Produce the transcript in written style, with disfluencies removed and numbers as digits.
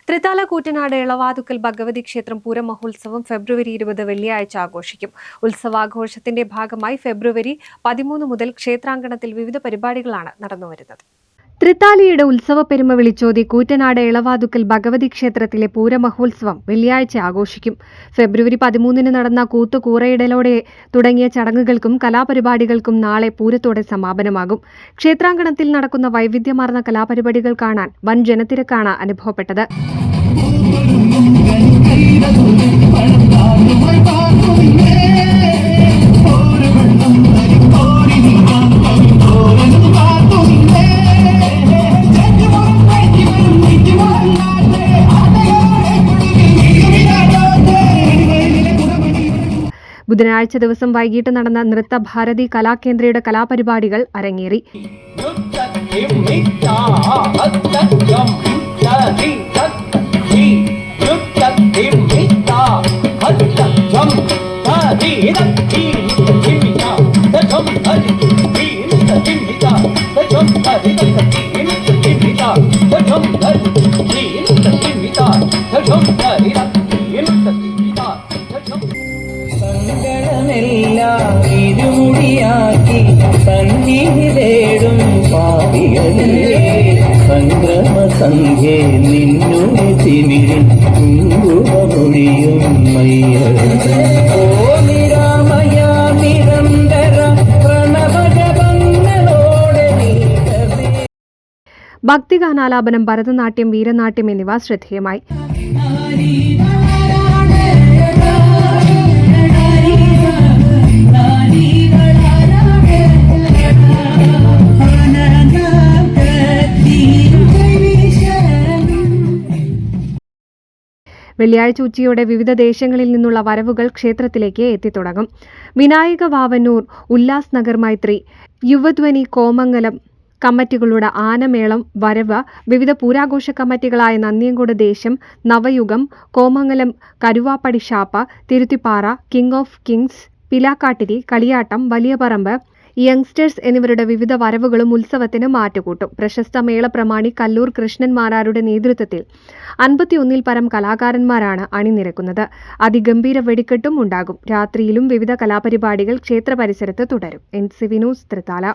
തൃത്താല കൂറ്റനാട് എളവാതുക്കൽ ഭഗവതി ക്ഷേത്രം പൂരമഹോത്സവം ഫെബ്രുവരി 20 വെള്ളിയാഴ്ച ആഘോഷിക്കും. ഉത്സവാഘോഷത്തിന്റെ ഭാഗമായി ഫെബ്രുവരി 13 മുതൽ ക്ഷേത്രാങ്കണത്തിൽ വിവിധ പരിപാടികളാണ് നടന്നുവരുന്നത്. തൃത്താലയുടെ ഉത്സവ പെരുമ വിളിച്ചോതി കൂറ്റനാട് എളവാതുക്കൽ ഭഗവതി ക്ഷേത്രത്തിലെ പൂരമഹോത്സവം വെള്ളിയാഴ്ച ആഘോഷിക്കും. ഫെബ്രുവരി 13 നടന്ന കൂറയിടലോടെ തുടങ്ങിയ ചടങ്ങുകൾക്കും കലാപരിപാടികൾക്കും നാളെ പൂരത്തോടെ സമാപനമാകും. ക്ഷേത്രാങ്കണത്തിൽ നടക്കുന്ന വൈവിധ്യമാർന്ന കലാപരിപാടികൾ കാണാൻ വൻ ജനത്തിരക്കാണ് അനുഭവപ്പെട്ടത്. ബുധനാഴ്ച ദിവസം വൈകിട്ട് നടന്ന നൃത്തഭാരതി കലാകേന്ദ്രയുടെ കലാപരിപാടികൾ അരങ്ങേറി. സങ്കടമെല്ലാം ഇരുമുടിയാക്കി സന്നിധി തേടും പാപികളിലെ സംക്രമസന്ധ്യേ നിന്നുടെ തിമിരിൽ കുങ്കുമൊഴിയും നിരാമയ നിരന്തര പ്രണവജപങ്ങളോടെ ഭക്തിഗാനാലാപനം, ഭരതനാട്യം, വീരനാട്യം എന്നിവ ശ്രദ്ധേയമായി. വെള്ളിയാഴ്ച ഉച്ചയോടെ വിവിധ ദേശങ്ങളിൽ നിന്നുള്ള വരവുകൾ ക്ഷേത്രത്തിലേക്ക് എത്തിത്തുടങ്ങും. വിനായക വാവന്നൂർ, ഉല്ലാസ് നഗർ മൈത്രി, യുവധ്വനി, കോമംഗലം കമ്മിറ്റികളുടെ ആനമേളം വരവ് വിവിധ പൂരാഘോഷ കമ്മിറ്റികളായ നന്ദിയങ്കോട് ദേശം, നവയുഗം, കോമംഗലം കരുവാപ്പടി ഷാപ്പ, Thiruthippara, King of Kings, Pilakkattiri, Kaliyattam, Valiyaparamba, youngsters എന്നിവരുടെ വിവിധ വരവുകളും ഉത്സവത്തിന് മാറ്റുകൂട്ടും. പ്രശസ്ത മേളപ്രമാണി കല്ലൂർ കൃഷ്ണൻ മാരാരുടെ നേതൃത്വത്തിൽ 51 പരം കലാകാരന്മാരാണ് അണിനിരക്കുന്നത്. അതിഗംഭീര വെടിക്കെട്ടും ഉണ്ടാകും. രാത്രിയിലും വിവിധ കലാപരിപാടികൾ ക്ഷേത്ര പരിസരത്ത് തുടരും. NCV news, Thrithala.